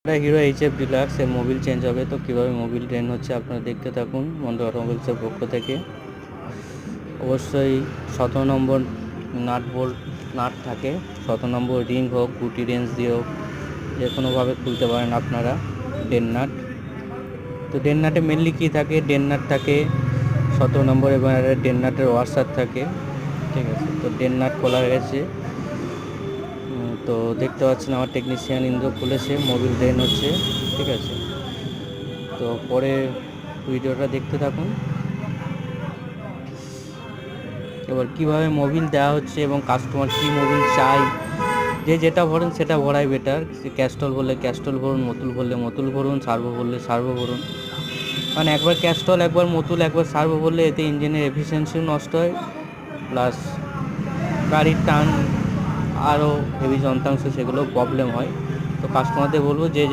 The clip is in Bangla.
এটা হিরো এইচএফ ডিলাক্স এর মোবিল চেঞ্জ হবে। তো কীভাবে মোবিল ড্রেন হচ্ছে আপনারা দেখতে থাকুন মন্ডল অটোমোবাইলসের পক্ষ থেকে। অবশ্যই 17 নম্বর নাট থাকে, 17 নম্বর রিং হোক, গুটি রেঞ্জ দিয়ে হোক, যে কোনোভাবে খুলতে পারেন আপনারা ডেন নাট। তো ডেন নাটে মেনলি কী থাকে, ডেন নাট থাকে 17 নম্বর এবং ডেন নাটের ওয়াশার থাকে, ঠিক আছে। তো ডেন নাট খোলা হয়ে গেছে, তো দেখতে পাচ্ছেন আমার টেকনিশিয়ান ইন্দ্র খুলেছে, মোবিল ড্রেন হচ্ছে, ঠিক আছে। তো পরে ভিডিওটা দেখতে থাকুন। এবার কীভাবে মোবিল দেওয়া হচ্ছে এবং কাস্টমার কী মোবিল চাই, যে যেটা ভরেন সেটা ভরাই বেটার। ক্যাস্টল বললে ক্যাস্টল ভরুন, মতুল বললে মতুল ভরুন, সার্ভো বললে সার্ভো ভরুন। কারণ একবার ক্যাস্টল, একবার মতুল, একবার সার্ভো বললে এতে ইঞ্জিনের এফিসিয়েন্সিও নষ্ট হয়, প্লাস গাড়ির টান আরও হেভি যন্ত্রাংশ সেগুলো প্রবলেম হয়। তো কাস্টমারদের বলবো যে